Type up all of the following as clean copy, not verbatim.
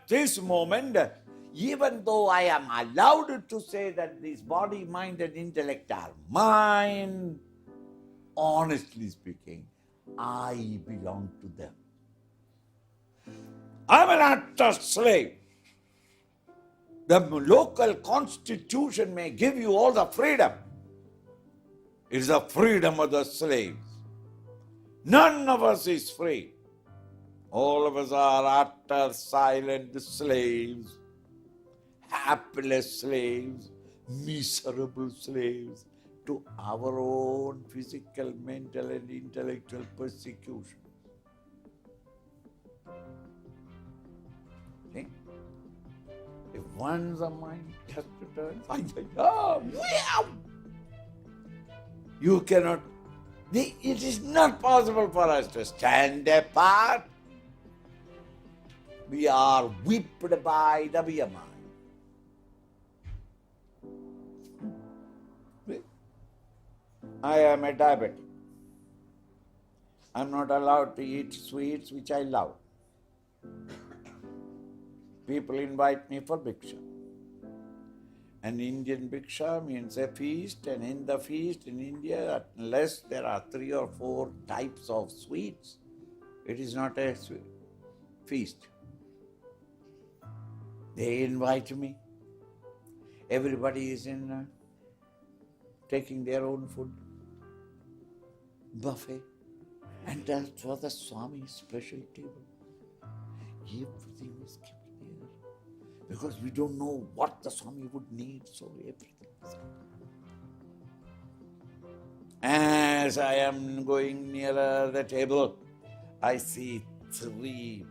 This moment, even though I am allowed to say that this body, mind and intellect are mine, honestly speaking, I belong to them. I'm an utter slave. The local constitution may give you all the freedom. It is the freedom of the slaves. None of us is free. All of us are utter silent slaves, hapless slaves, miserable slaves to our own physical, mental and intellectual persecution. See? If once a mind has to turn, you cannot, it is not possible for us to stand apart. We are whipped by the mere mind. I am a diabetic. I am not allowed to eat sweets which I love. People invite me for bhiksha. An Indian bhiksha means a feast, and in the feast in India, unless there are 3 or 4 types of sweets, it is not a feast. They invite me. Everybody is in taking their own food. Buffet. And that was the Swami's special table. Everything was kept there. Because we don't know what the Swami would need, so everything was kept. As I am going nearer the table, I see 3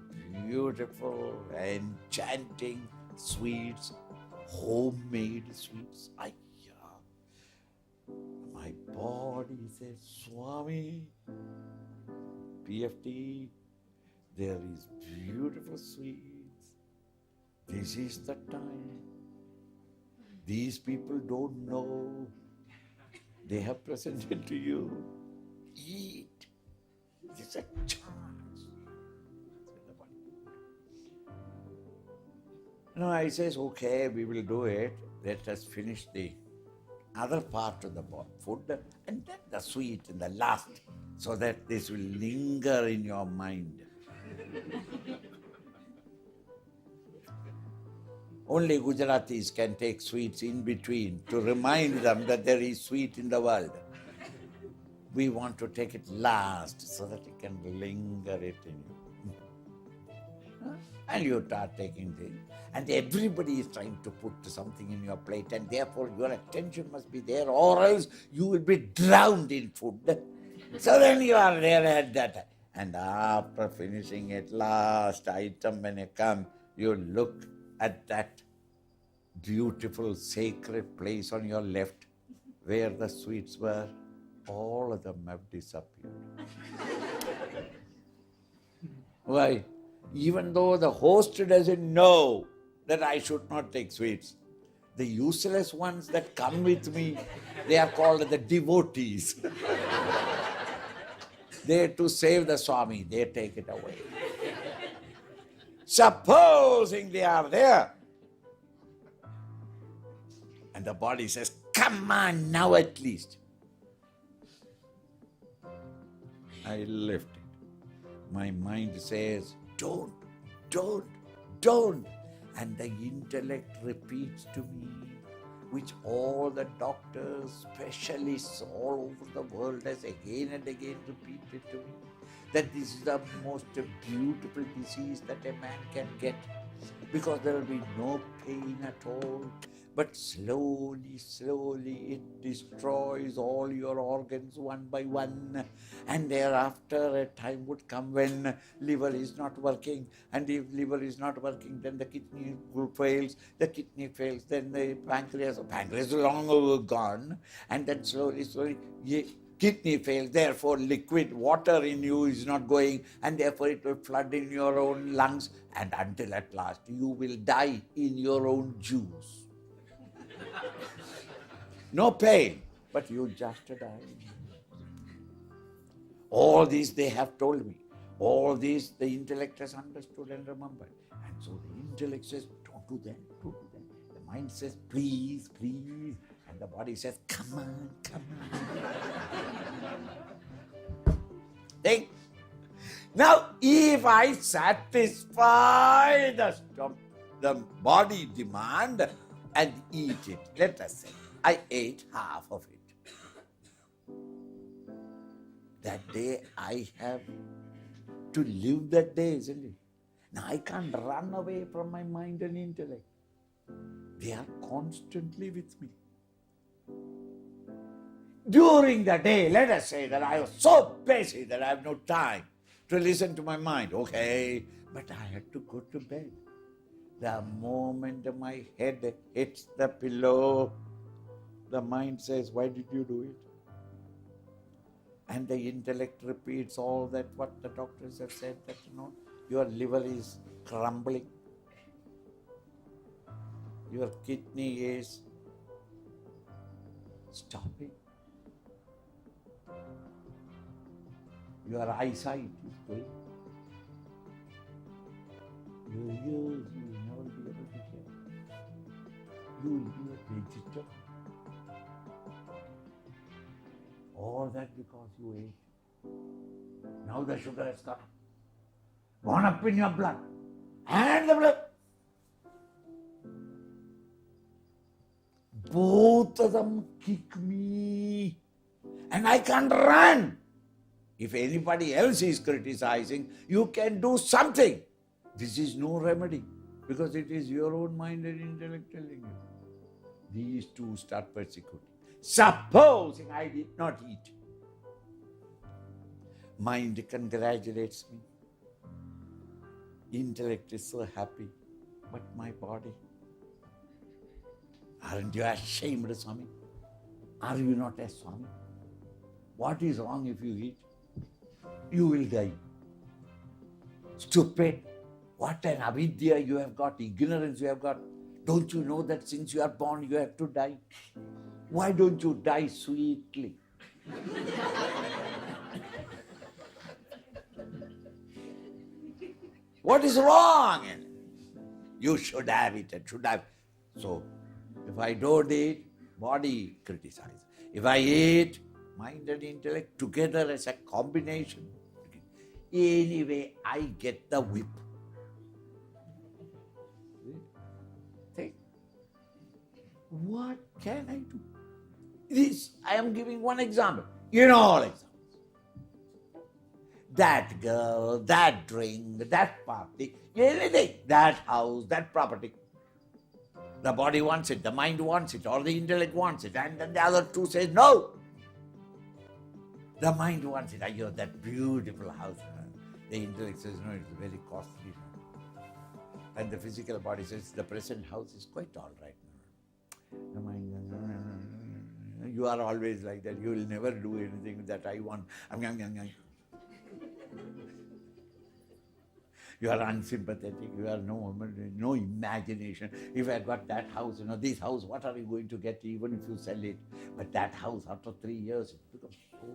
beautiful, enchanting sweets, homemade sweets. My body says, Swami, PFT, there is beautiful sweets. This is the time. These people don't know. They have presented to you. Eat. It's a chance. No, I says, okay, we will do it. Let us finish the other part of the food and then the sweet in the last, so that this will linger in your mind. Only Gujaratis can take sweets in between to remind them that there is sweet in the world. We want to take it last so that it can linger it in you. And you start taking things. And everybody is trying to put something in your plate, and therefore your attention must be there, or else you will be drowned in food. So then you are there at that. And after finishing it, last item, when you come, you look at that beautiful sacred place on your left where the sweets were. All of them have disappeared. Why? Even though the host doesn't know that I should not take sweets, the useless ones that come with me, they are called the devotees. They, to save the Swami, they take it away. Supposing they are there, and the body says, come on now at least. I lift it. My mind says, don't. And the intellect repeats to me, which all the doctors, specialists all over the world has again and again repeated to me, that this is the most beautiful disease that a man can get, because there will be no pain at all. But slowly it destroys all your organs one by one. And thereafter a time would come when liver is not working. And if liver is not working, then the kidney fails. The kidney fails, then the pancreas is long over gone. And then slowly, kidney fails. Therefore, liquid water in you is not going. And therefore, it will flood in your own lungs. And until at last, you will die in your own juice. No pain, but you just died. All these they have told me. All these the intellect has understood and remembered. And so the intellect says, don't do that, don't do that. The mind says, please, please. And the body says, come on, come on. Think. Now, if I satisfy the body demand and eat it, let us say, I ate half of it. That day I have to live that day, isn't it? Now I can't run away from my mind and intellect. They are constantly with me. During the day, let us say that I was so busy that I have no time to listen to my mind. Okay, but I had to go to bed. The moment my head hits the pillow, the mind says, why did you do it? And the intellect repeats all that what the doctors have said, that your liver is crumbling, your kidney is stopping, your eyesight is going, your ears you will never be able to hear, you will be a vegetable. All that because you ate. Now the sugar has gone up in your blood. And the blood. Both of them kick me. And I can't run. If anybody else is criticizing, you can do something. This is no remedy. Because it is your own mind and intellect telling you. These two start persecuting. Supposing I did not eat. Mind congratulates me. Intellect is so happy. But my body. Aren't you ashamed, Swami? Are you not a Swami? What is wrong if you eat? You will die. Stupid. What an avidya you have got, ignorance you have got. Don't you know that since you are born, you have to die? Why don't you die sweetly? What is wrong? You should have it and should have. So, if I don't eat, body criticizes. If I eat, mind and intellect together as a combination. Anyway, I get the whip. Think. What can I do? This, I am giving one example. You know all examples. That girl, that drink, that party, anything, that house, that property. The body wants it, the mind wants it, or the intellect wants it, and then the other two says no. The mind wants it. Ayyo, that beautiful house. The intellect says no, it's very costly. And the physical body says the present house is quite all right. The mind, you are always like that. You will never do anything that I want. You are unsympathetic. You have no imagination. If I got that house, this house, what are you going to get even if you sell it? But that house, after 3 years, it becomes so...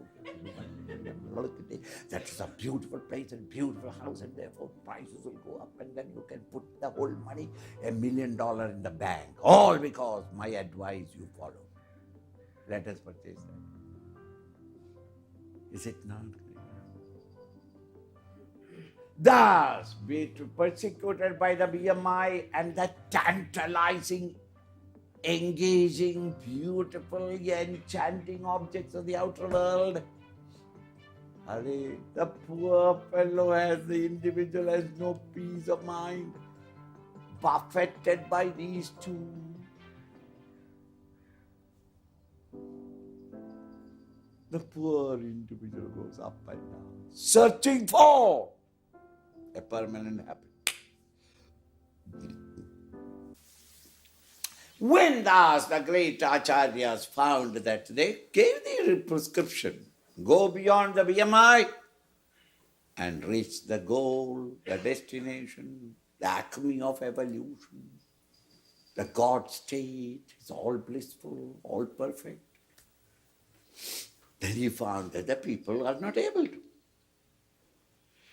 That is a beautiful place and beautiful house, and therefore prices will go up, and then you can put the whole money, $1 million in the bank. All because my advice you follow. Let us purchase that. Is it not? Thus, be persecuted by the BMI and the tantalizing, engaging, beautiful, enchanting objects of the outer world. The poor fellow the individual has no peace of mind, buffeted by these two. The poor individual goes up and down, searching for a permanent happiness. When thus the great acharyas found that, they gave the prescription, go beyond the BMI and reach the goal, the destination, the acme of evolution. The God state is all blissful, all perfect. Then he found that the people are not able to.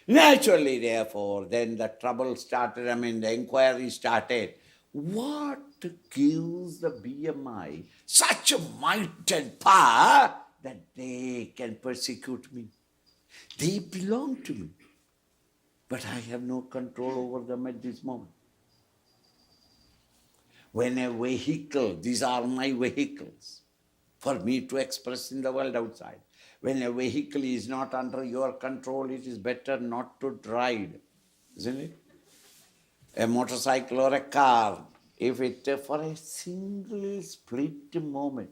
Naturally, therefore, then the trouble started, the inquiry started. What gives the BMI such a might and power that they can persecute me? They belong to me, but I have no control over them at this moment. When a vehicle, these are my vehicles, for me to express in the world outside. When a vehicle is not under your control, it is better not to drive, isn't it? A motorcycle or a car, if it for a single split moment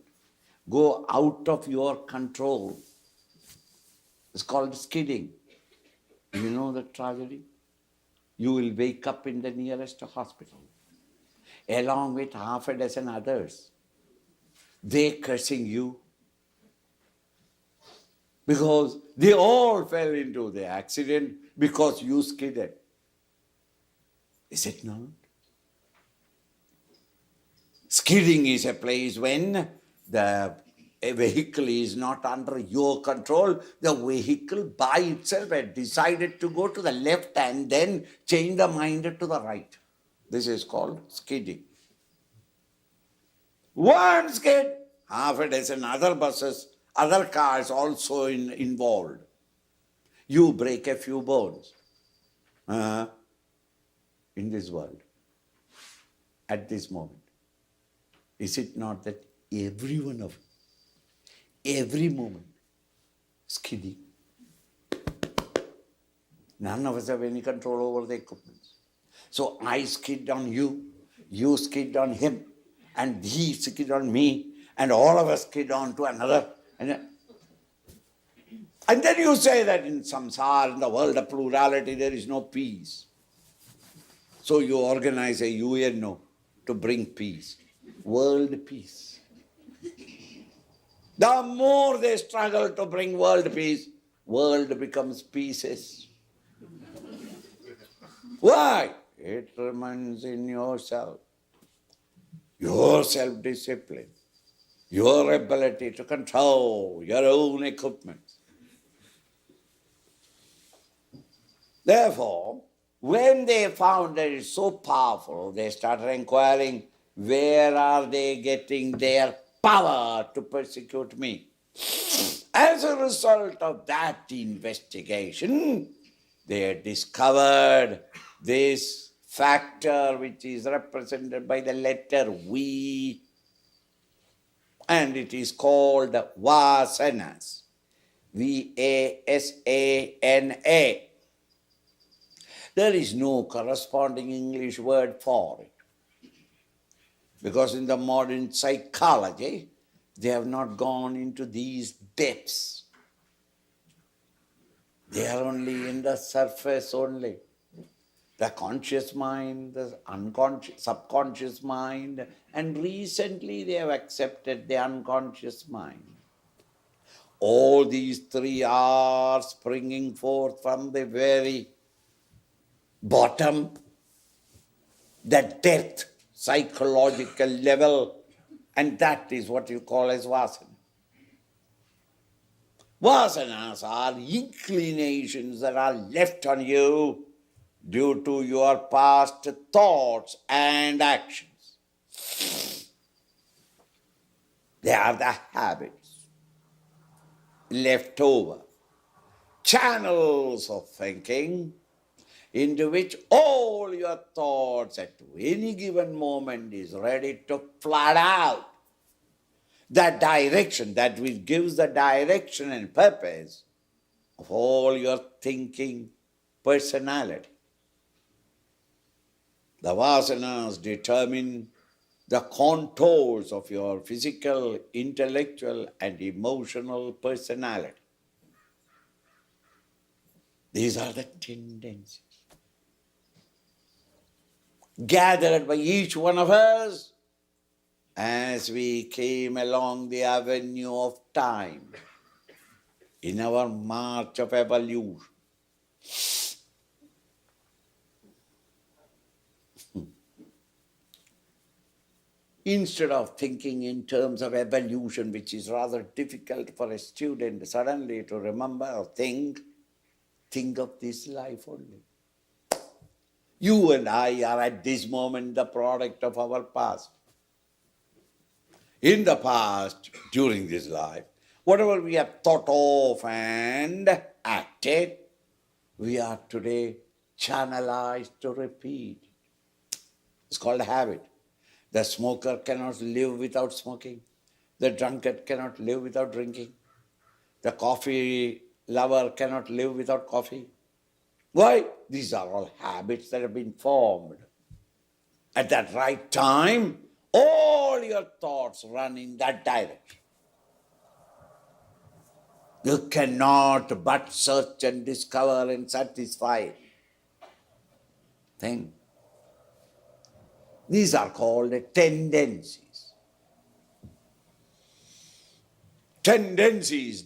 go out of your control, it's called skidding. You know the tragedy? You will wake up in the nearest hospital, along with half a dozen others. They cursing you, because they all fell into the accident because you skidded. Is it not? Skidding is a place when a vehicle is not under your control. The vehicle by itself had decided to go to the left and then change the mind to the right. This is called skidding. One skid, half a dozen other buses, other cars also involved. You break a few bones in this world at this moment. Is it not that every one of every moment skidding? None of us have any control over the equipment. So I skid on you, you skid on him, and he skid on me, and all of us skid on to another. And then you say that in samsara, in the world of plurality, there is no peace. So you organize a UNO to bring peace, world peace. The more they struggle to bring world peace, world becomes pieces. Why? It remains in yourself. Your self-discipline, your ability to control your own equipment. Therefore, when they found that it's so powerful, they started inquiring, where are they getting their power to persecute me? As a result of that investigation, they discovered this factor which is represented by the letter V, and it is called vasanas. V-A-S-A-N-A. There is no corresponding English word for it, because in the modern psychology, they have not gone into these depths. They are only in the surface only. The conscious mind, the unconscious, subconscious mind, and recently they have accepted the unconscious mind. All these three are springing forth from the very bottom, the depth, psychological level, and that is what you call as vasana. Vasanas are inclinations that are left on you due to your past thoughts and actions. They are the habits left over, channels of thinking into which all your thoughts at any given moment is ready to flood out. That direction, that which gives the direction and purpose of all your thinking personality. The vasanas determine the contours of your physical, intellectual, and emotional personality. These are the tendencies gathered by each one of us as we came along the avenue of time in our march of evolution. Instead of thinking in terms of evolution, which is rather difficult for a student suddenly to remember or think of this life only. You and I are at this moment the product of our past. In the past, during this life, whatever we have thought of and acted, we are today channelized to repeat. It's called a habit. The smoker cannot live without smoking. The drunkard cannot live without drinking. The coffee lover cannot live without coffee. Why? These are all habits that have been formed. At that right time, all your thoughts run in that direction. You cannot but search and discover and satisfy things. These are called tendencies. Tendencies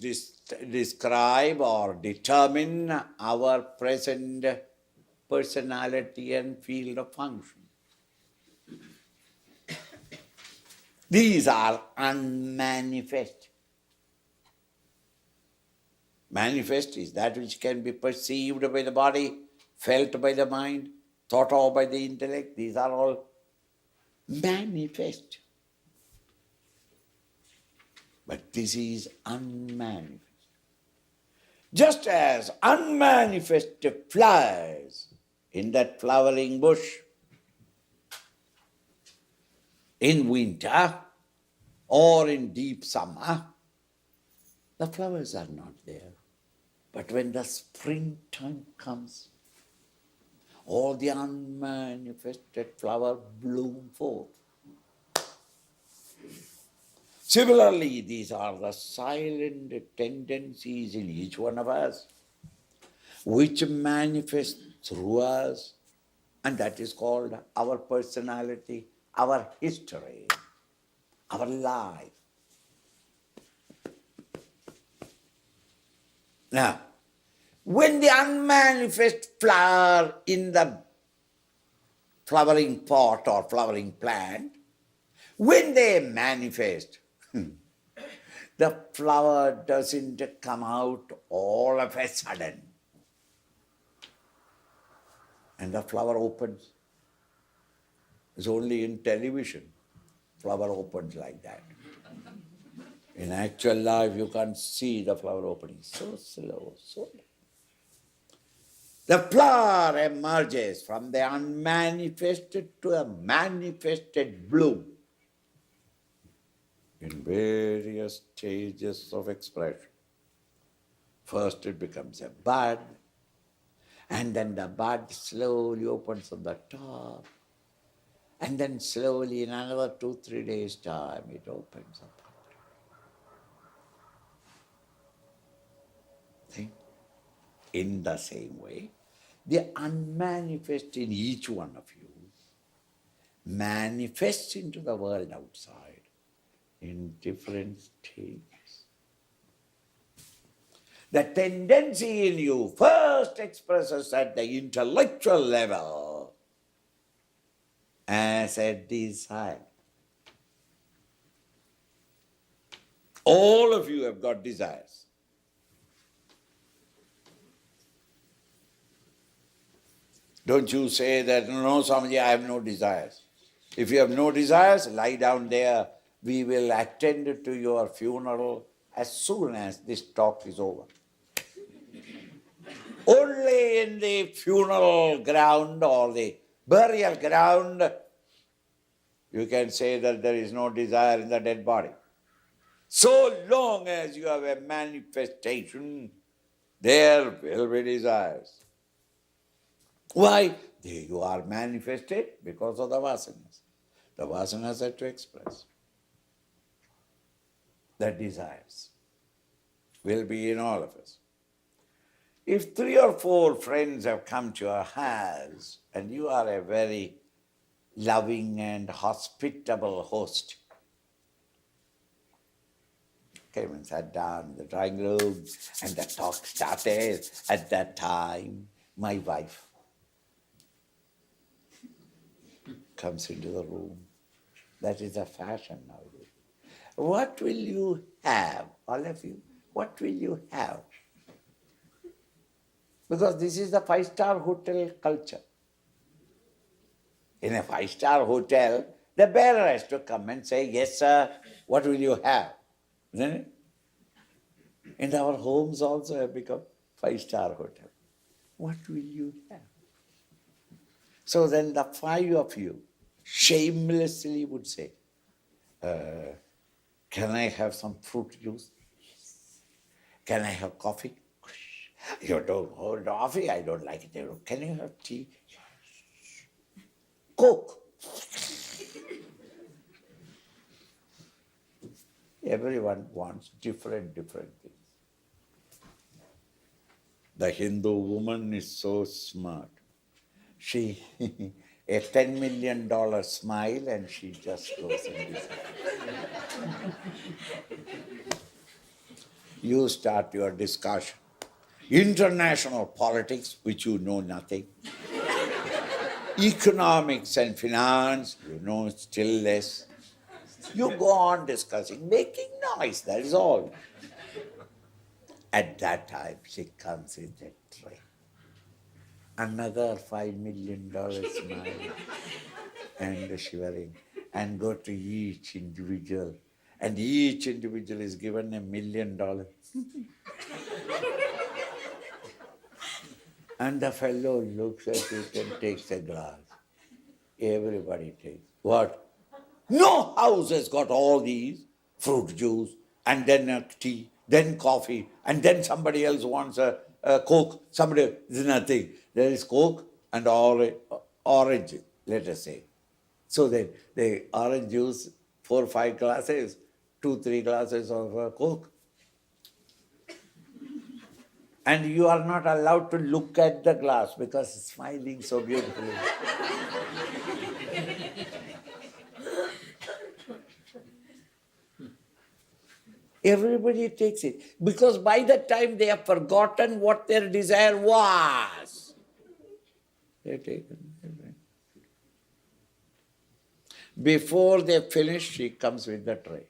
describe or determine our present personality and field of function. These are unmanifest. Manifest is that which can be perceived by the body, felt by the mind, thought of by the intellect. These are all manifest. But this is unmanifest. Just as unmanifest flowers in that flowering bush in winter or in deep summer, the flowers are not there. But when the springtime comes, all the unmanifested flowers bloom forth. Similarly, these are the silent tendencies in each one of us, which manifest through us, and that is called our personality, our history, our life. Now, when the unmanifest flower in the flowering pot or flowering plant, when they manifest, the flower doesn't come out all of a sudden. And the flower opens. It's only in television, flower opens like that. In actual life, you can't see the flower opening. So slow, so slow. The flower emerges from the unmanifested to a manifested bloom in various stages of expression. First it becomes a bud, and then the bud slowly opens on the top, and then slowly in another 2-3 days' time it opens up. See? In the same way, the unmanifest in each one of you manifests into the world outside in different stages. The tendency in you first expresses at the intellectual level as a desire. All of you have got desires. Don't you say that, no, Swamiji, I have no desires. If you have no desires, lie down there. We will attend to your funeral as soon as this talk is over. Only in the funeral ground or the burial ground you can say that there is no desire in the dead body. So long as you have a manifestation, there will be desires. Why? You are manifested because of the vasanas. The vasanas are to express. The desires will be in all of us. If 3 or 4 friends have come to your house and you are a very loving and hospitable host, came and sat down in the drawing room and the talk started. At that time, my wife comes into the room That is the fashion nowadays. What will you have, all of you? What will you have? Because this is the five-star hotel culture. In a five-star hotel, the bearer has to come and say, yes, sir, what will you have? Isn't it? And our homes also have become five-star hotel. What will you have? So then the five of you shamelessly would say, can I have some fruit juice? Yes. Can I have coffee? You don't hold coffee, I don't like it. Can you have tea? Yes. Coke. Everyone wants different things. The Hindu woman is so smart. She, a $10 million smile and she just goes and this. You start your discussion. International politics, which you know nothing. Economics and finance, you know still less. You go on discussing, making noise, that is all. At that time, she comes with a tray. Another $5 million smile and shivering, and go to each individual. And each individual is given $1 million. And the fellow looks at it and takes a glass. Everybody takes. What? No house has got all these. Fruit juice, and then a tea, then coffee, and then somebody else wants a Coke. Somebody, there's nothing. There is Coke and orange, let us say. So the orange juice, 4 or 5 glasses, 2 3 glasses of Coke. And you are not allowed to look at the glass because it's smiling so beautifully. Everybody takes it. Because by that time they have forgotten what their desire was. They've taken everything. Before they finish, she comes with the tray.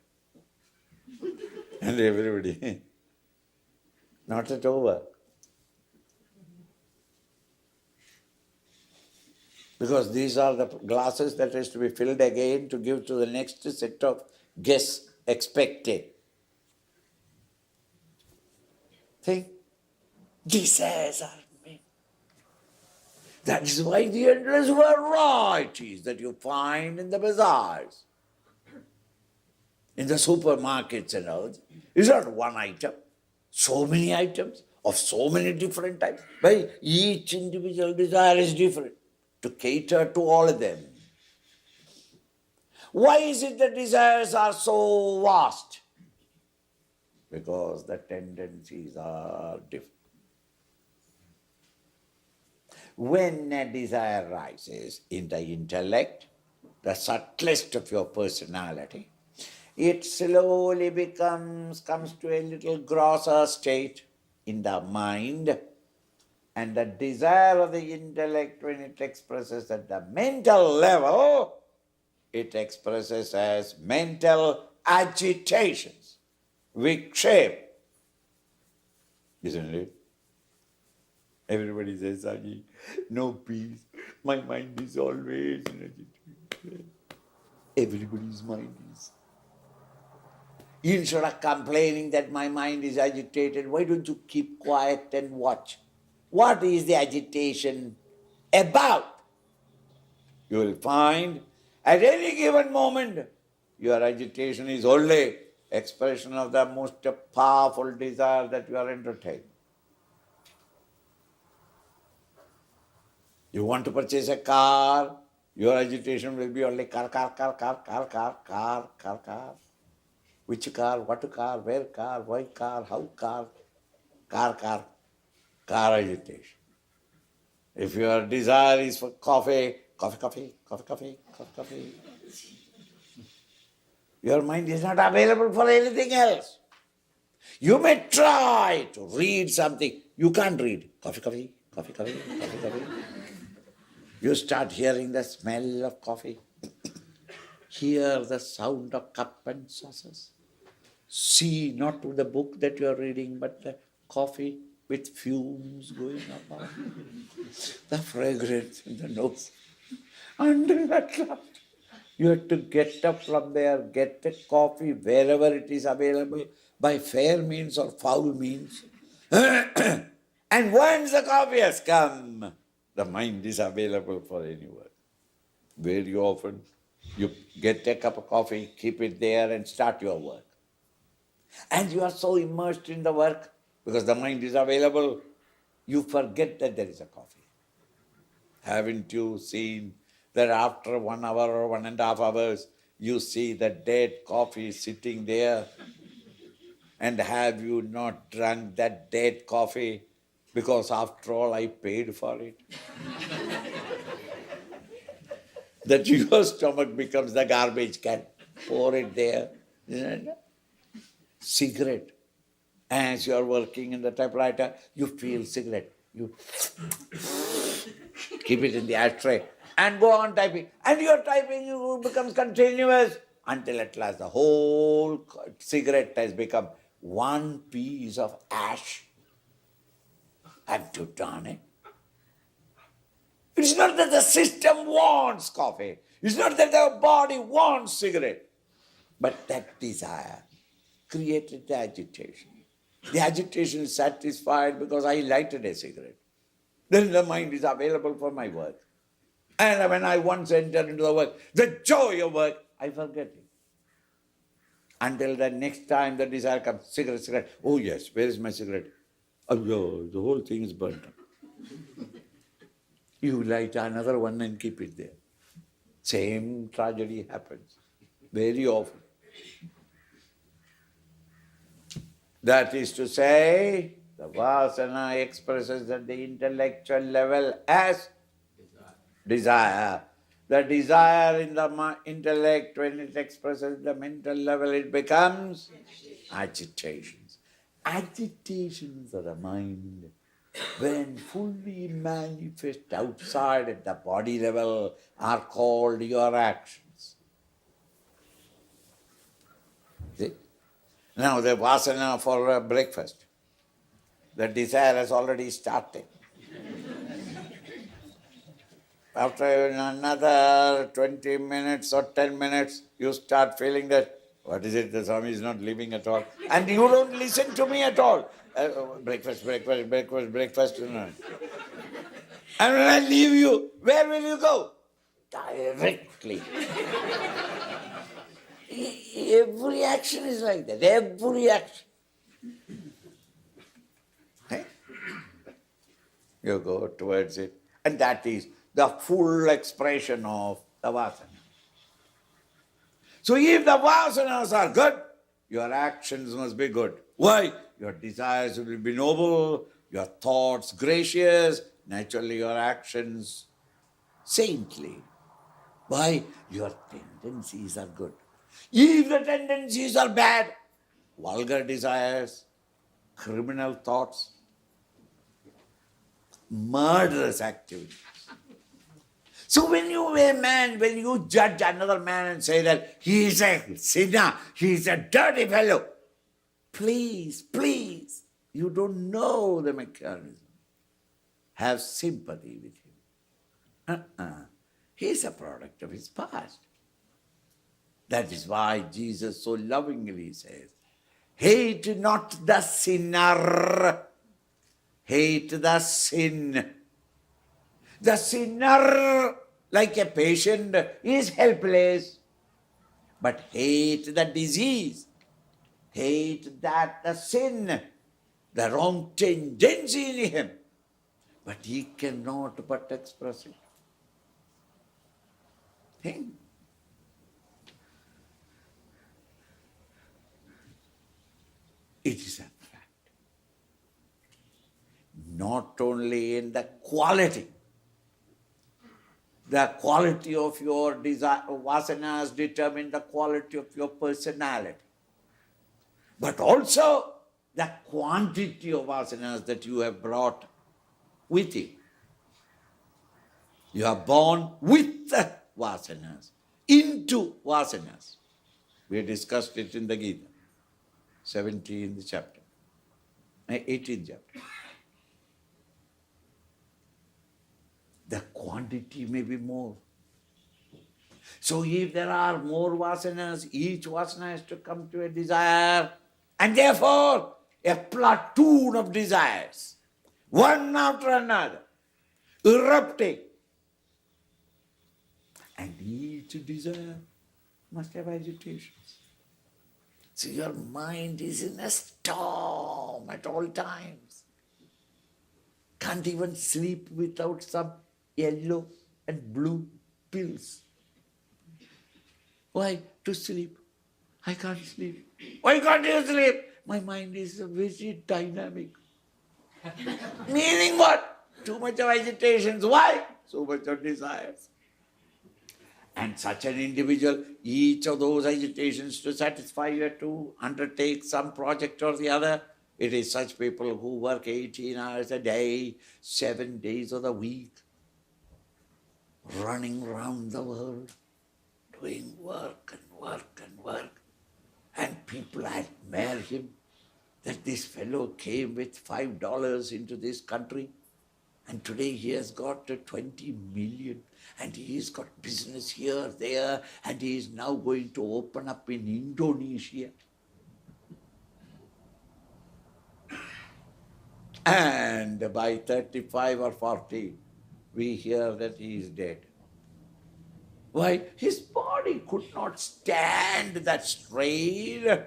And everybody, not at over. Because these are the glasses that is to be filled again to give to the next set of guests expected. Think, desires are many. That is why the endless varieties that you find in the bazaars, in the supermarkets and all, is not one item. So many items of so many different types. But each individual desire is different to cater to all of them. Why is it that desires are so vast? Because the tendencies are different. When a desire rises in the intellect, the subtlest of your personality, it slowly comes to a little grosser state in the mind, and the desire of the intellect, when it expresses at the mental level, it expresses as mental agitations, vikshep, isn't it? Everybody says, Saji, no peace. My mind is always in agitation. Everybody's mind is. Instead of complaining that my mind is agitated, why don't you keep quiet and watch? What is the agitation about? You will find at any given moment, your agitation is only expression of the most powerful desire that you are entertaining. You want to purchase a car, your agitation will be only car. Which car, what car, where car, why car, how car, car agitation. If your desire is for coffee, coffee. Your mind is not available for anything else. You may try to read something. You can't read. Coffee. You start hearing the smell of coffee. Hear the sound of cup and saucers. See not to the book that you are reading, but the coffee with fumes going up. The fragrance in the nose. And at last, you have to get up from there, get a coffee wherever it is available, by fair means or foul means. And once the coffee has come, the mind is available for any work. Very often, you get a cup of coffee, keep it there and start your work. And you are so immersed in the work, because the mind is available, you forget that there is a coffee. Haven't you seen that after 1 hour or 1.5 hours, you see the dead coffee sitting there? And have you not drunk that dead coffee? Because after all, I paid for it. That your stomach becomes the garbage can. Pour it there. Isn't it? Cigarette. As you are working in the typewriter, you feel cigarette. You keep it in the ashtray and go on typing. And your typing becomes continuous until at last the whole cigarette has become one piece of ash. Have you done it? It's not that the system wants coffee. It's not that the body wants cigarette. But that desire created the agitation. The agitation is satisfied because I lighted a cigarette. Then the mind is available for my work. And when I once enter into the work, the joy of work, I forget it. Until the next time the desire comes, cigarette. Oh yes, where is my cigarette? Oh, no, the whole thing is burnt up. You light another one and keep it there. Same tragedy happens very often. That is to say, the vasana expresses at the intellectual level as desire. The desire in the intellect, when it expresses the mental level, it becomes agitations. Agitations of the mind, when fully manifest outside at the body level, are called your actions. See? Now the vasana for breakfast, the desire has already started. After another 20 minutes or 10 minutes, you start feeling that, what is it, the Swami is not living at all. And you don't listen to me at all. Breakfast. And when I leave you, where will you go? Directly. Every action is like that. Every action. You go towards it. And that is the full expression of the vasana. So if the vasanas are good, your actions must be good. Why? Your desires will be noble, your thoughts gracious, naturally your actions saintly. Why? Your tendencies are good. If the tendencies are bad, vulgar desires, criminal thoughts, murderous activities. So when you judge another man and say that he is a sinner, he is a dirty fellow, please, you don't know the mechanism. Have sympathy with him. He is a product of his past. That is why Jesus so lovingly says, hate not the sinner, hate the sin. The sinner, like a patient, is helpless, but hate the disease, hate that the sin, the wrong tendency in him, but he cannot but express it. Think. It is a fact. Not only in the quality of your desire, vasanas determine the quality of your personality, but also the quantity of vasanas that you have brought with you. You are born with the vasanas. into vasanas. We discussed it in the Gita, 17th chapter, 18th chapter. The quantity may be more. So if there are more vasanas, each vasana has to come to a desire, and therefore a platoon of desires, one after another, erupting. And each desire must have agitations. So your mind is in a storm at all times. Can't even sleep without some yellow and blue pills. Why? To sleep. I can't sleep. Why can't you sleep? My mind is very dynamic. Meaning what? Too much of agitations. Why? So much of desires. And such an individual, each of those agitations to satisfy, you have to undertake some project or the other. It is such people who work 18 hours a day, 7 days of the week, running around the world, doing work and work and work. And people admire him, that this fellow came with $5 into this country, and today he has got 20 million, and he's got business here, there, and he is now going to open up in Indonesia. And by 35 or 40, we hear that he is dead. Why? His body could not stand that strain.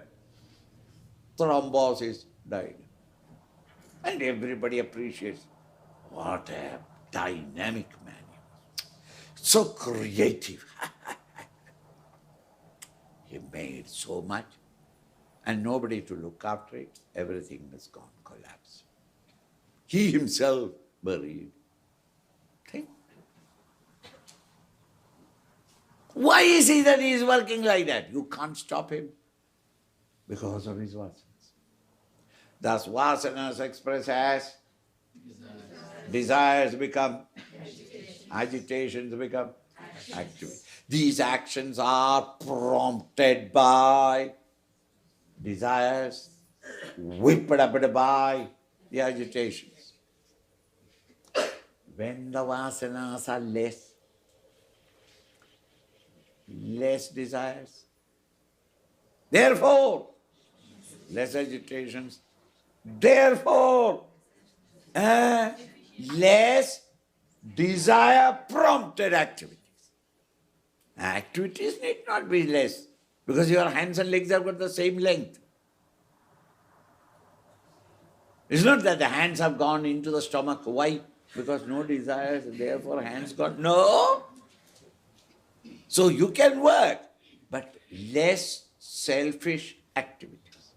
Thrombosis, died. And everybody appreciates, what a dynamic man he was. So creative. He made so much, and nobody to look after it. Everything has gone collapsed. He himself buried. Think. Why is he that he is working like that? You can't stop him because of his vasanas. Thus vasanas express as desires become agitations become activity. These actions are prompted by desires, whipped up by the agitations. When the vasanas are less desires, therefore less agitations, therefore less desire prompted activities. Activities need not be less, because your hands and legs have got the same length. It's not that the hands have gone into the stomach. Why? Because no desires, therefore hands gone. No. So you can work, but less selfish activities.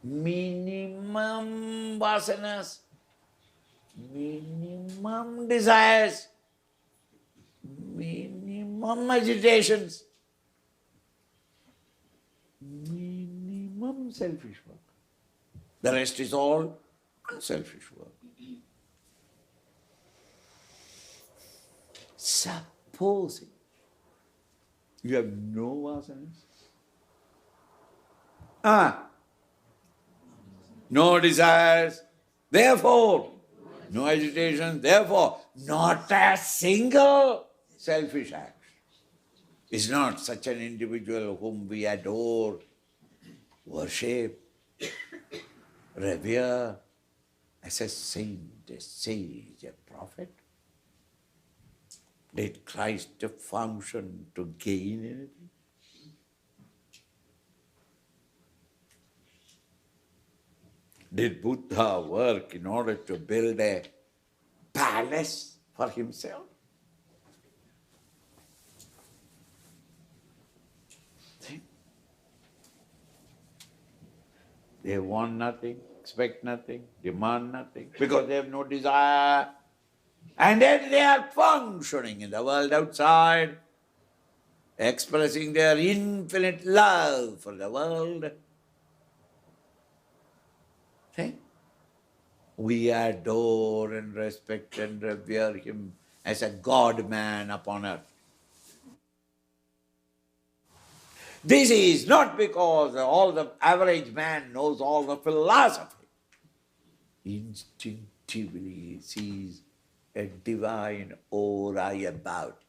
Minimum vasanas, minimum desires, minimum agitations, minimum selfish work. The rest is all unselfish work. Supposing you have no vasanas, no desires, therefore no agitation, therefore not a single selfish act. Is not such an individual whom we adore, worship, revere as a saint, a sage, a prophet? Did Christ function to gain anything? Did Buddha work in order to build a palace for himself? See? They want nothing, expect nothing, demand nothing, because they have no desire. And yet they are functioning in the world outside, expressing their infinite love for the world. See? We adore and respect and revere him as a God-man upon earth. This is not because all the average man knows all the philosophy. Instinctively sees a divine aura about.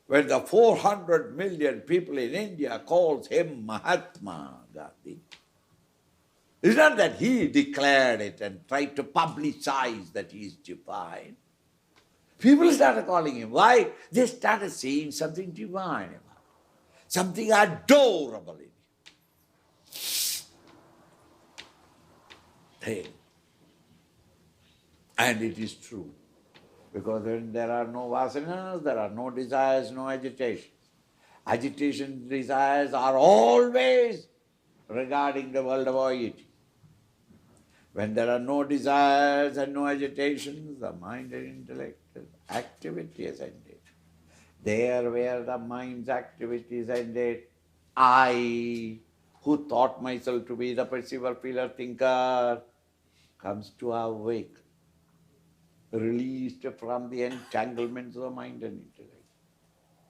When the 400 million people in India calls him Mahatma Gandhi, it's not that he declared it and tried to publicize that he is divine. People started calling him. Why? They started seeing something divine about him, something adorable in him. And it is true. Because when there are no vasanas, there are no desires, no agitations. Agitation, desires are always regarding the world of voidity. When there are no desires and no agitations, the mind and intellect activity has ended. There where the mind's activity is ended, I, who thought myself to be the perceiver, feeler, thinker, comes to awake, released from the entanglements of the mind and intellect,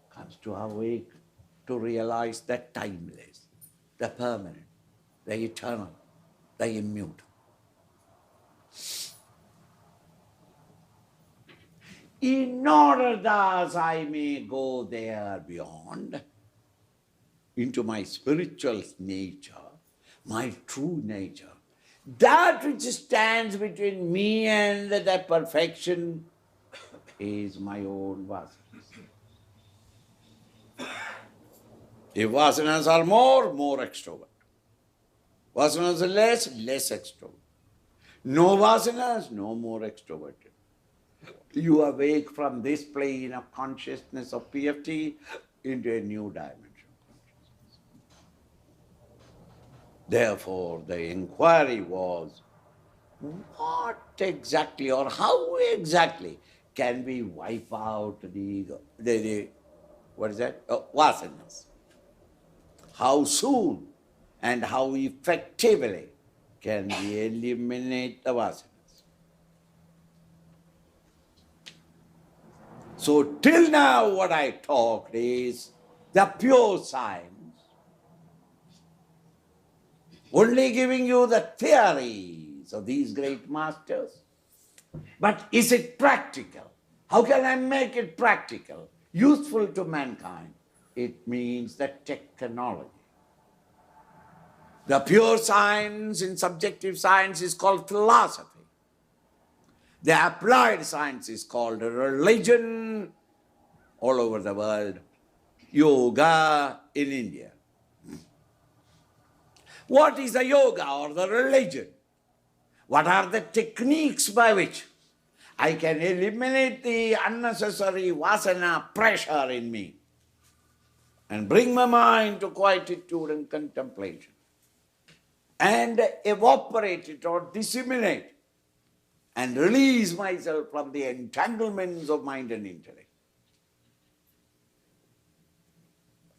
comes to awake to realize the timeless, the permanent, the eternal, the immutable. In order thus I may go there beyond, into my spiritual nature, my true nature, that which stands between me and the perfection is my own vasanas. If vasanas are more extrovert. Vasanas are less extrovert. No vasanas, no more extroverted. You awake from this plane of consciousness of PFT into a new dimension of consciousness. Therefore, the inquiry was, what exactly or how exactly can we wipe out the what is that? Vasanas? How soon and how effectively can we eliminate the vasanas? So till now what I talked is the pure science, only giving you the theories of these great masters. But is it practical? How can I make it practical, useful to mankind? It means the technology. The pure science in subjective science is called philosophy. The applied science is called religion all over the world, yoga in India. What is the yoga or the religion? What are the techniques by which I can eliminate the unnecessary vasana pressure in me and bring my mind to quietude and contemplation and evaporate it or disseminate and release myself from the entanglements of mind and intellect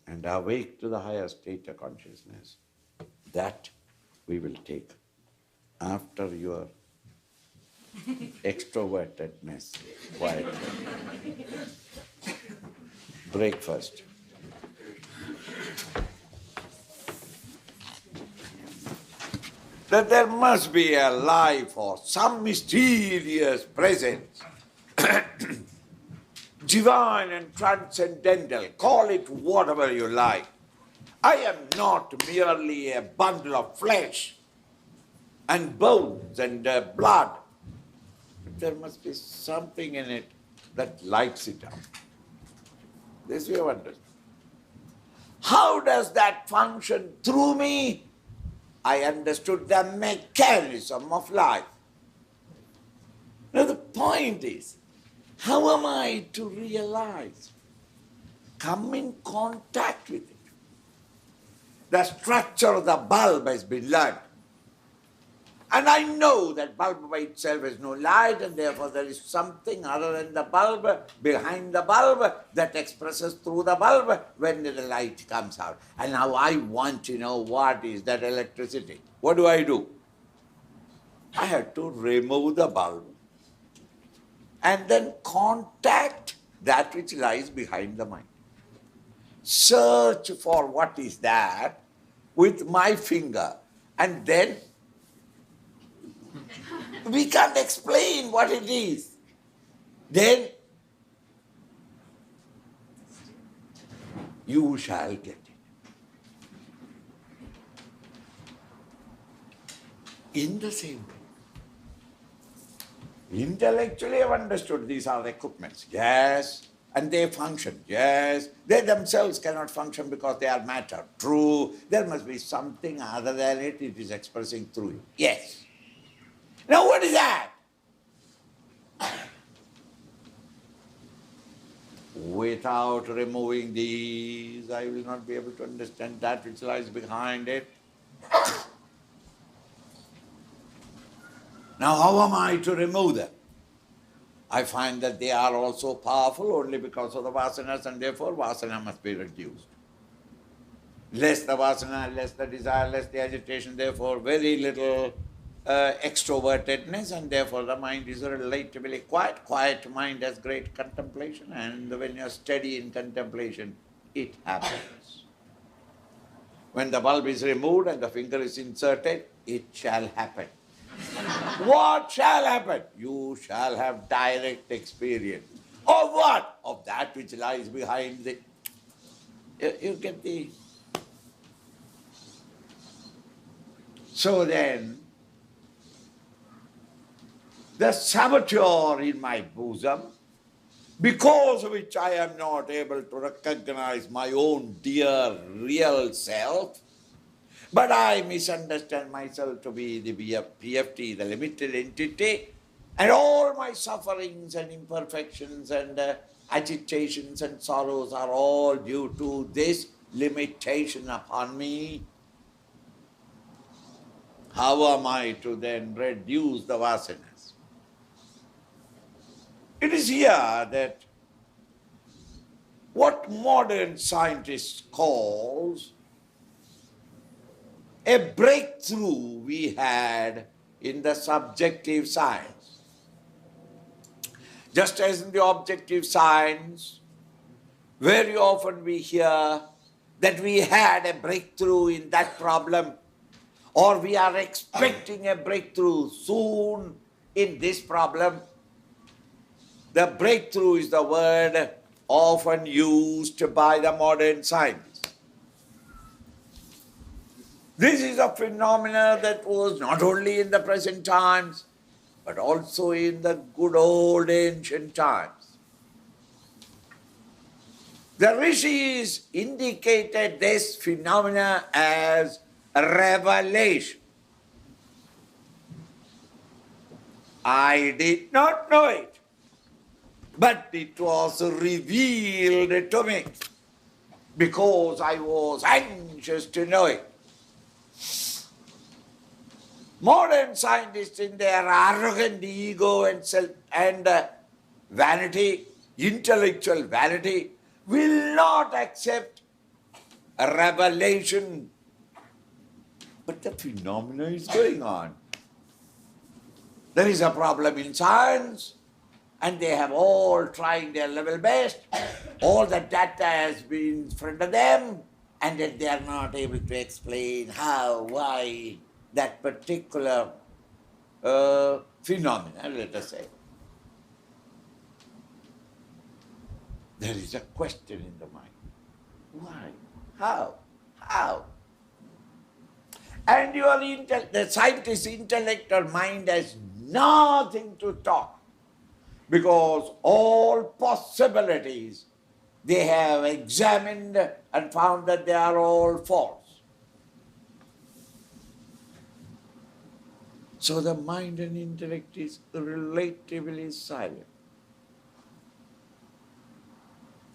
and awake to the higher state of consciousness. That we will take after your extrovertedness quietly. Breakfast. That there must be a life or some mysterious presence, divine and transcendental, call it whatever you like. I am not merely a bundle of flesh and bones and blood. There must be something in it that lights it up. This we have understood. How does that function through me? I understood the mechanism of life. Now the point is, how am I to realize, come in contact with it? The structure of the bulb has been learned. And I know that bulb by itself has no light, and therefore there is something other than the bulb, behind the bulb, that expresses through the bulb when the light comes out. And now I want to know what is that electricity. What do? I have to remove the bulb and then contact that which lies behind the mind. search for what is that with my finger, and then we can't explain what it is. Then you shall get it. In the same way, intellectually I've understood these are equipments, yes, and they function, yes. They themselves cannot function because they are matter, true. There must be something other than it, it is expressing through it, yes. Now what is that? Without removing these, I will not be able to understand that which lies behind it. Now how am I to remove them? I find that they are also powerful only because of the vasanas, and therefore vasana must be reduced. Less the vasana, less the desire, less the agitation, therefore very little extrovertedness, and therefore the mind is relatively quiet. Quiet mind has great contemplation, and when you are steady in contemplation, it happens. When the bulb is removed and the finger is inserted, it shall happen. What shall happen? You shall have direct experience. Of what? Of that which lies behind the... You get the... So then, the saboteur in my bosom, because of which I am not able to recognize my own dear real self, but I misunderstand myself to be the PFT, the limited entity, and all my sufferings and imperfections and agitations and sorrows are all due to this limitation upon me. How am I to then reduce the vasanas? It is here that what modern scientists calls a breakthrough we had in the subjective science. Just as in the objective science, very often we hear that we had a breakthrough in that problem, or we are expecting a breakthrough soon in this problem. The breakthrough is the word often used by the modern science. This is a phenomenon that was not only in the present times, but also in the good old ancient times. The rishis indicated this phenomena as a revelation. I did not know it, but it was revealed to me because I was anxious to know it. Modern scientists, in their arrogant ego and self and vanity, intellectual vanity, will not accept a revelation. But the phenomena is going on. There is a problem in science, and they have all trying their level best. All the data has been in front of them, and yet they are not able to explain how, why, that particular phenomena, let us say. There is a question in the mind. Why? How? How? And the scientist's intellect or mind has nothing to talk, because all possibilities they have examined and found that they are all false. So the mind and intellect is relatively silent.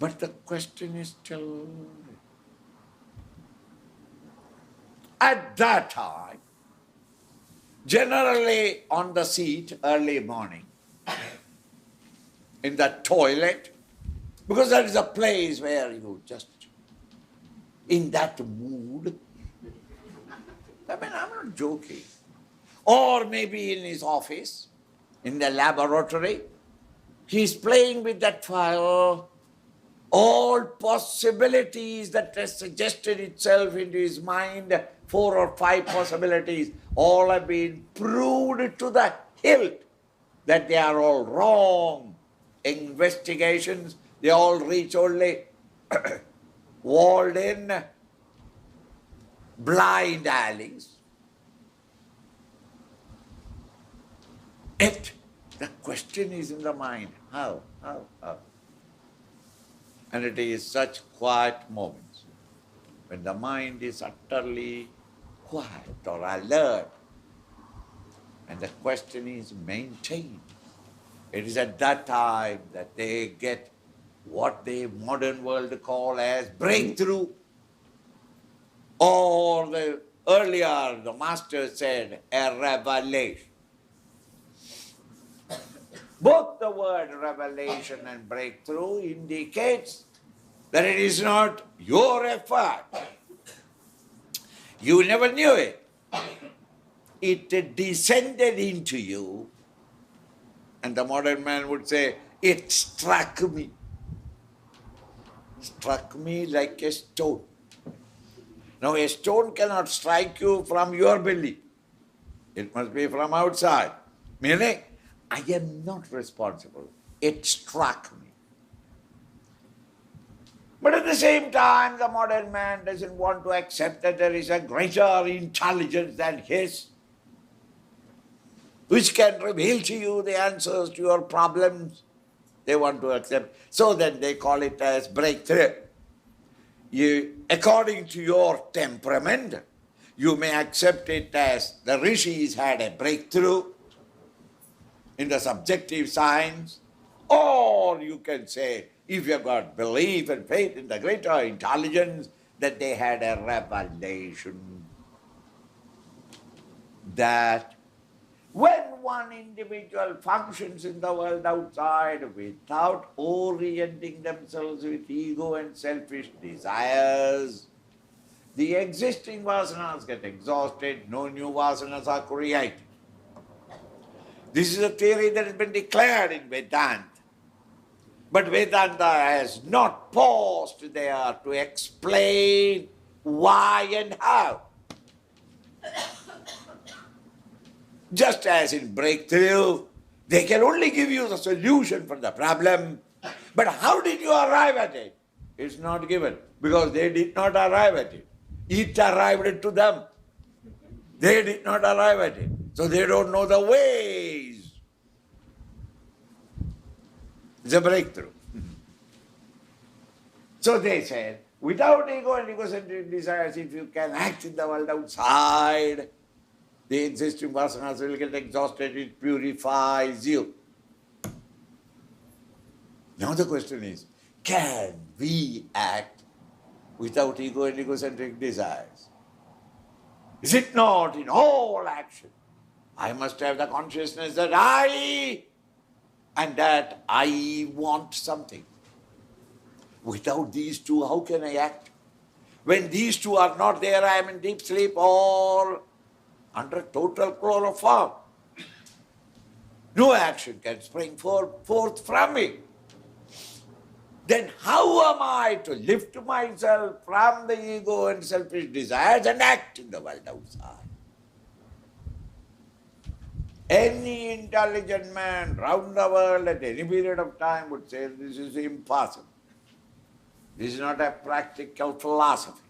But the question is still... At that time, generally on the seat early morning, in the toilet, because that is a place where you just, in that mood, I mean, I'm not joking. Or maybe in his office, in the laboratory, he's playing with that file, All possibilities that has suggested itself into his mind, 4 or 5 possibilities, all have been proved to the hilt that they are all wrong investigations. They all reach only walled in blind alleys. Yet the question is in the mind, how? And it is such quiet moments when the mind is utterly quiet or alert and the question is maintained. It is at that time that they get what the modern world call as breakthrough, or earlier the master said a revelation. Both the word revelation and breakthrough indicates that it is not your effort. You never knew it. It descended into you, and the modern man would say, it struck me. Struck me like a stone. Now a stone cannot strike you from your belly. It must be from outside. Meaning, I am not responsible. It struck me. But at the same time, the modern man doesn't want to accept that there is a greater intelligence than his, which can reveal to you the answers to your problems. They want to accept. So then they call it as breakthrough. According to your temperament, you may accept it as the rishis had a breakthrough in the subjective science, or you can say, if you have got belief and faith in the greater intelligence, that they had a revelation that when one individual functions in the world outside without orienting themselves with ego and selfish desires, the existing vasanas get exhausted, no new vasanas are created. This is a theory that has been declared in Vedanta. But Vedanta has not paused there to explain why and how. Just as in breakthrough, they can only give you the solution for the problem. But how did you arrive at it? It's not given, because they did not arrive at it. It arrived to them. They did not arrive at it. So they don't know the ways. It's a breakthrough. So they said, without ego and egocentric desires, if you can act in the world outside, the existing vasanas will get exhausted, it purifies you. Now the question is, can we act without ego and egocentric desires? Is it not in all action? I must have the consciousness that I want something. Without these two, how can I act? When these two are not there, I am in deep sleep or under total chloroform. No action can spring forth from me. Then how am I to lift myself from the ego and selfish desires and act in the world outside? Any intelligent man round the world at any period of time would say this is impossible. This is not a practical philosophy.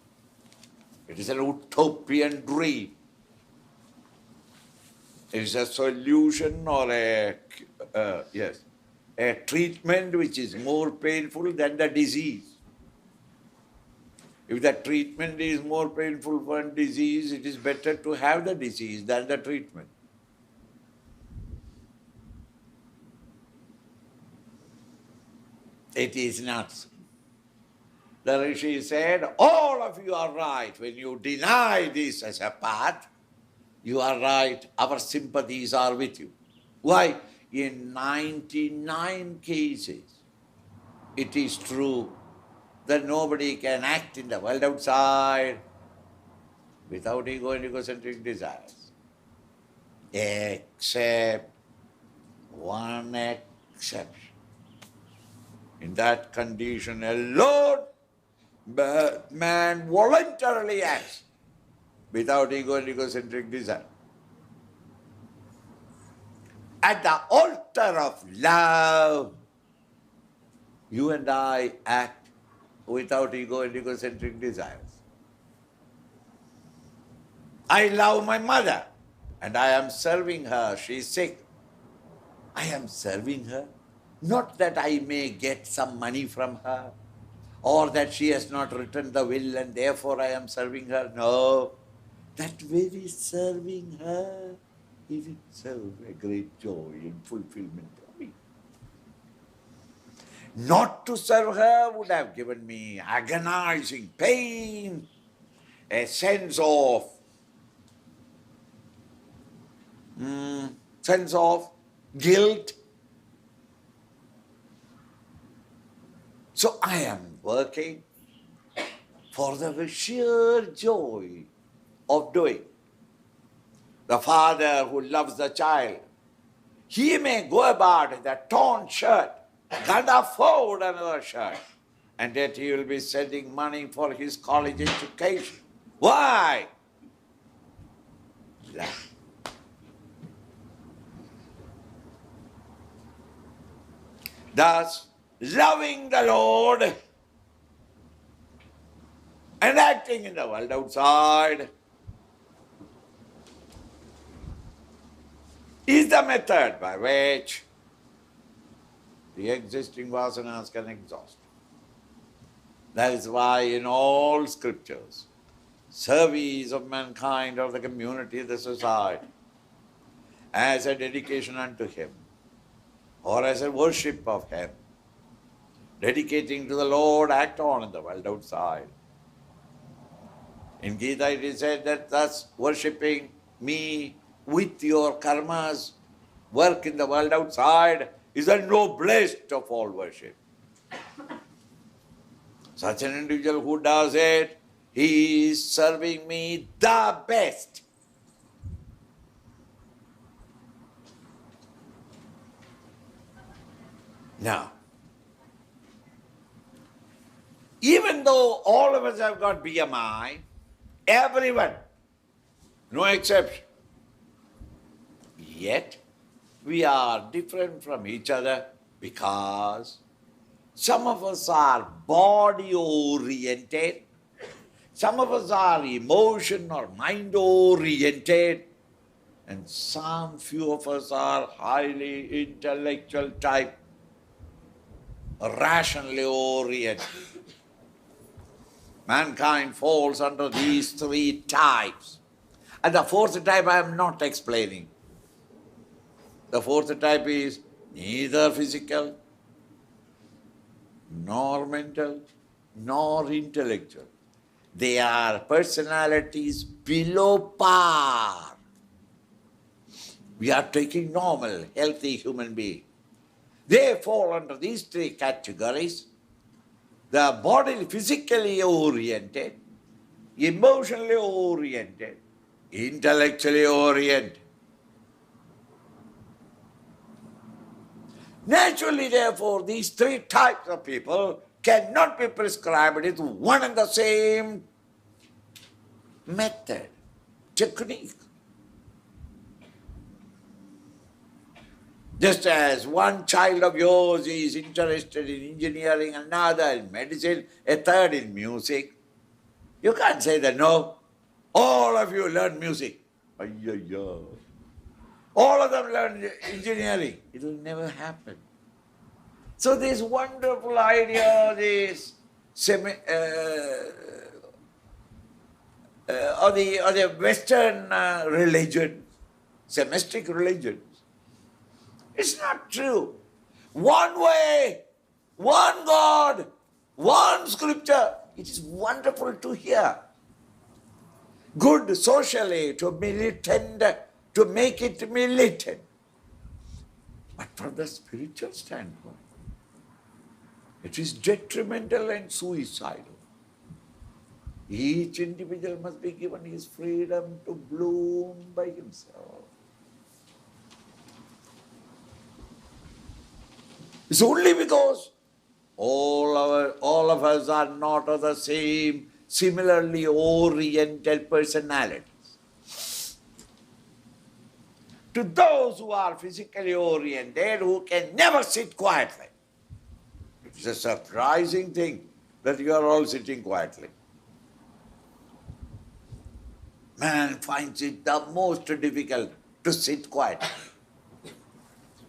It is an utopian dream. It is a solution or a treatment which is more painful than the disease. If the treatment is more painful than disease, it is better to have the disease than the treatment. It is not so. The Rishi said, all of you are right. When you deny this as a path, you are right. Our sympathies are with you. Why? In 99 cases, it is true that nobody can act in the world outside without ego and egocentric desires. Except one exception. In that condition alone, man voluntarily acts without ego and egocentric desire. At the altar of love, you and I act without ego and egocentric desires. I love my mother and I am serving her. She is sick. I am serving her. Not that I may get some money from her or that she has not written the will and therefore I am serving her. No. That very serving her is itself a great joy and fulfillment for me. Not to serve her would have given me agonizing pain, a sense of guilt. So I am working for the sheer joy of doing. The father who loves the child, he may go about with a torn shirt, can't afford another shirt, and yet he will be sending money for his college education. Why? Love. Thus, loving the Lord and acting in the world outside is the method by which the existing vasanas can exhaust. That is why in all scriptures, service of mankind or the community, the society, as a dedication unto Him, or as a worship of Him, dedicating to the Lord, act on in the world outside. In Gita it is said that thus worshipping me with your karmas, work in the world outside, is the noblest of all worship. Such an individual who does it, he is serving me the best. Now, even though all of us have got BMI, everyone, no exception, yet we are different from each other because some of us are body oriented, some of us are emotion or mind oriented, and some few of us are highly intellectual type, rationally oriented. Mankind falls under these three types. And the fourth type I am not explaining. The fourth type is neither physical, nor mental, nor intellectual. They are personalities below par. We are taking normal, healthy human beings. They fall under these three categories. The body physically oriented, emotionally oriented, intellectually oriented. Naturally, therefore, these three types of people cannot be prescribed with one and the same method, technique. Just as one child of yours is interested in engineering, another in medicine, a third in music, you can't say that, no, all of you learn music. All of them learn engineering. It will never happen. So this wonderful idea, this or the Western religion, semestic religion, it's not true. One way, one God, one scripture. It is wonderful to hear. Good socially, to militant, to make it militant. But from the spiritual standpoint, it is detrimental and suicidal. Each individual must be given his freedom to bloom by himself. It's only because All of us are not of the same, similarly oriented personalities. To those who are physically oriented, who can never sit quietly, it's a surprising thing that you are all sitting quietly. Man finds it the most difficult to sit quietly.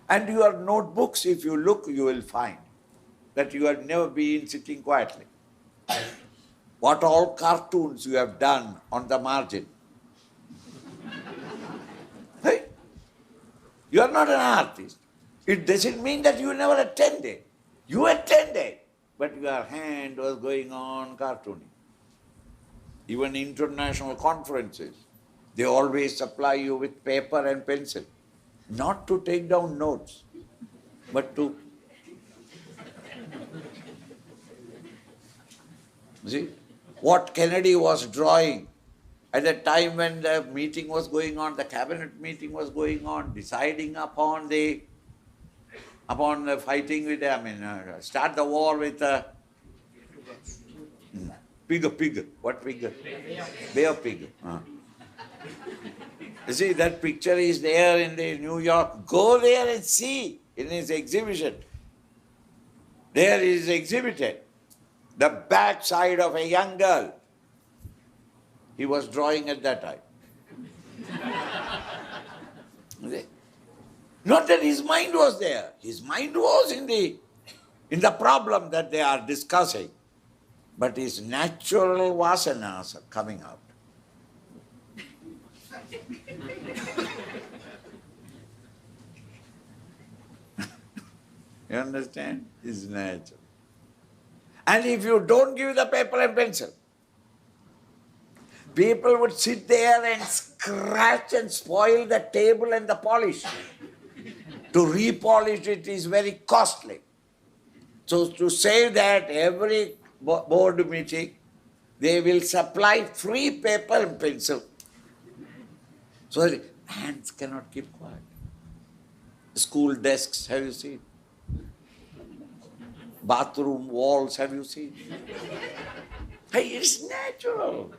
And your notebooks, if you look, you will find that you have never been sitting quietly. What all cartoons you have done on the margin. Hey, you are not an artist. It doesn't mean that you never attended. You attended, but your hand was going on cartooning. Even international conferences, they always supply you with paper and pencil. Not to take down notes, but to... See, what Kennedy was drawing at the time when the meeting was going on, the cabinet meeting was going on, deciding upon the fighting with, start the war with pig. What pig? Bay of Pig. You see, that picture is there in the New York. Go there and see in his exhibition. There is exhibited the backside of a young girl. He was drawing at that time. Not that his mind was there. His mind was in the problem that they are discussing. But his natural vasanas are coming out. You understand? It's natural. And if you don't give the paper and pencil, people would sit there and scratch and spoil the table and the polish. To repolish it is very costly. So to say that every board meeting, they will supply free paper and pencil. So that hands cannot keep quiet. School desks, have you seen? Bathroom walls, have you seen? Hey, it's natural.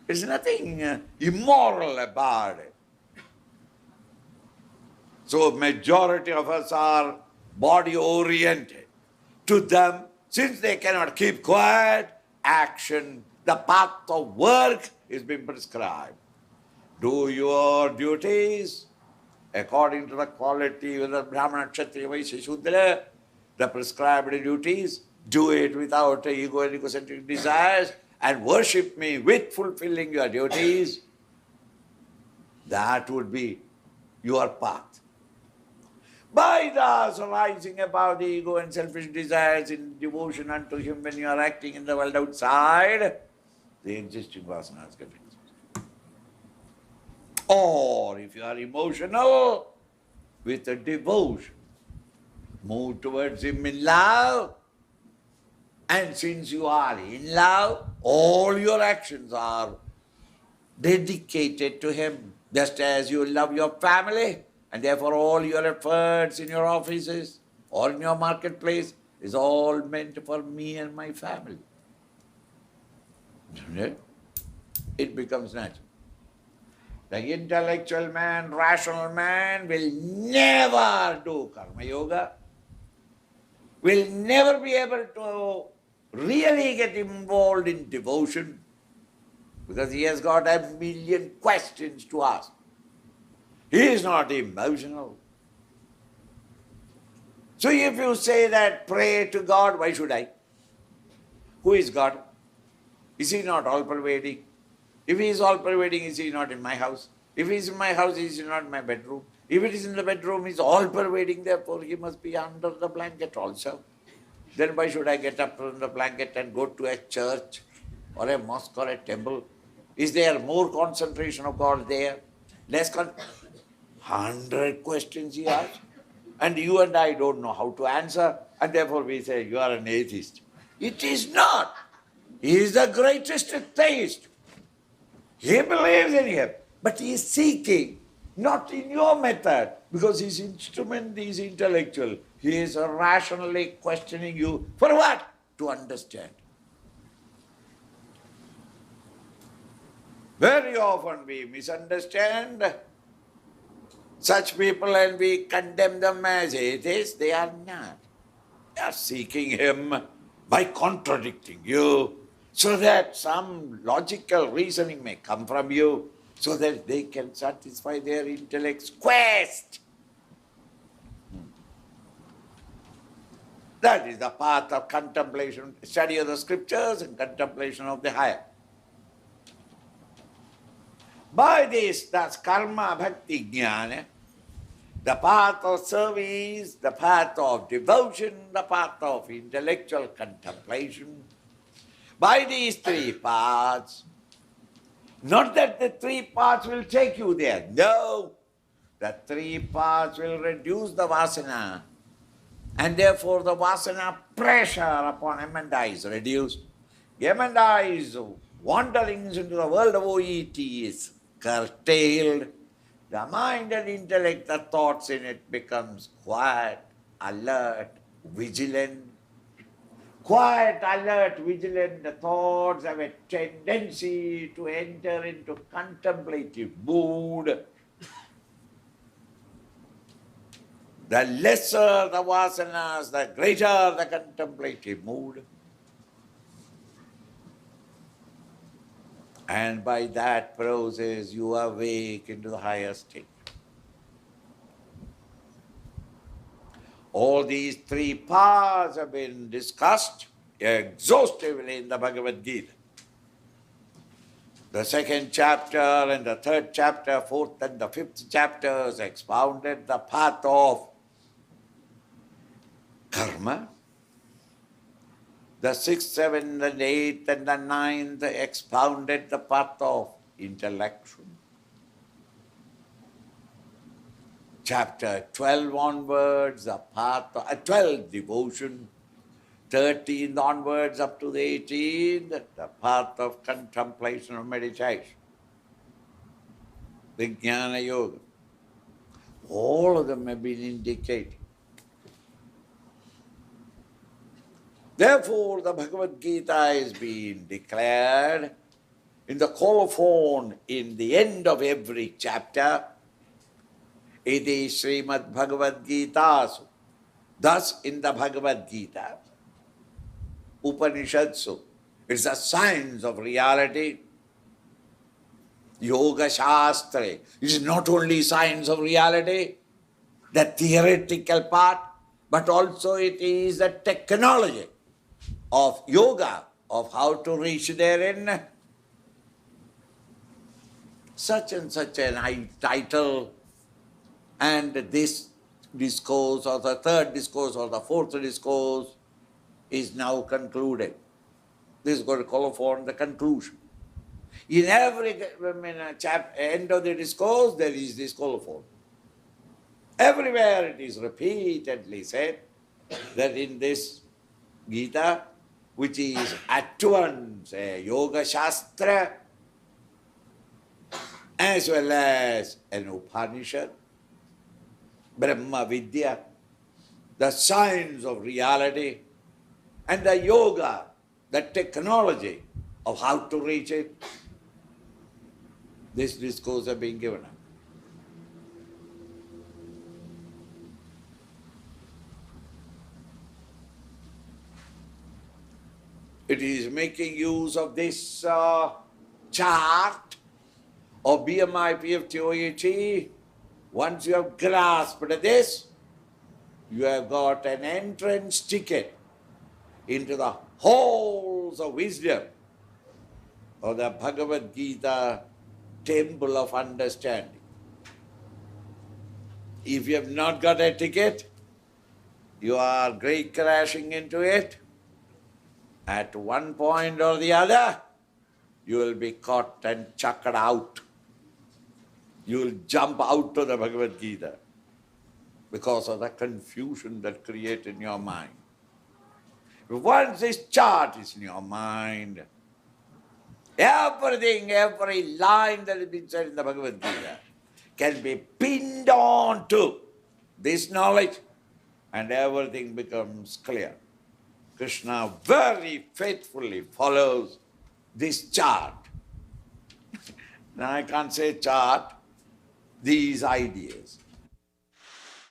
There's nothing immoral about it. So majority of us are body-oriented. To them, since they cannot keep quiet, action, the path of work is being prescribed. Do your duties according to the quality, whether Brahmana, Kshatriya, Vaishya, Shudra, the prescribed duties, do it without ego and egocentric desires, and worship me with fulfilling your duties. That would be your path. By thus rising above the ego and selfish desires in devotion unto Him when you are acting in the world outside, the existing vasanas get exhausted. Or if you are emotional, with a devotion, move towards Him in love, and since you are in love, all your actions are dedicated to Him, just as you love your family. And therefore all your efforts in your offices or in your marketplace is all meant for me and my family. It becomes natural. The intellectual man, rational man will never do karma yoga, will never be able to really get involved in devotion because he has got a million questions to ask. He is not emotional. So if you say that pray to God, why should I? Who is God? Is He not all-pervading? If He is all-pervading, is He not in my house? If He is in my house, is He not in my bedroom? If it is in the bedroom, He is all-pervading, therefore He must be under the blanket also. Then why should I get up from the blanket and go to a church or a mosque or a temple? Is there more concentration of God there? Less 100 questions he asks, and you and I don't know how to answer, and therefore we say, you are an atheist. It is not. He is the greatest theist. He believes in Him, but he is seeking Not in your method, because his instrument is intellectual. He is rationally questioning you. For what? To understand. Very often we misunderstand such people and we condemn them as atheists. They are not. They are seeking him by contradicting you, so that some logical reasoning may come from you, so that they can satisfy their intellect's quest. That is the path of contemplation, study of the scriptures and contemplation of the higher. By this, that's karma, bhakti, jnana, the path of service, the path of devotion, the path of intellectual contemplation. By these three paths, not that the three paths will take you there. No, the three paths will reduce the vasana. And therefore the vasana pressure upon Amanda is reduced. Amanda's wanderings into the world of OET is curtailed. The mind and intellect, the thoughts in it becomes quiet, alert, vigilant. Quiet, alert, vigilant, the thoughts have a tendency to enter into contemplative mood. The lesser the vasanas, the greater the contemplative mood. And by that process you awake into the higher state. All these three paths have been discussed exhaustively in the Bhagavad Gita. The second chapter and the third chapter, fourth and the fifth chapters expounded the path of karma. The sixth, seventh, and eighth, and the ninth expounded the path of intellection. Chapter 12 onwards, the path of 12 devotion. 13 onwards up to the 18th, the path of contemplation or meditation. The Jnana Yoga. All of them have been indicated. Therefore, the Bhagavad Gita is being declared in the colophon in the end of every chapter. Iti Srimad Bhagavad Gitasu. Thus, in the Bhagavad Gita, Upanishadsu, it's a science of reality. Yoga Shastra, it is not only science of reality, the theoretical part, but also it is a technology of yoga, of how to reach therein. Such and such a title, and this discourse or the third discourse or the fourth discourse is now concluded. This is going to call for the conclusion. In every end of the discourse, there is this colophon. Everywhere it is repeatedly said that in this Gita, which is at once a Yoga Shastra as well as an Upanishad, Brahma Vidya, the science of reality, and the yoga, the technology of how to reach it. This discourse has been given up. It is making use of this chart of BMI, PFT, OET. Once you have grasped this, you have got an entrance ticket into the halls of wisdom of the Bhagavad Gita temple of understanding. If you have not got a ticket, you are great crashing into it. At one point or the other, you will be caught and chucked out. You will jump out of the Bhagavad Gita because of the confusion that created in your mind. Once this chart is in your mind, everything, every line that has been said in the Bhagavad Gita can be pinned on to this knowledge and everything becomes clear. Krishna very faithfully follows this chart. Now I can't say chart, these ideas.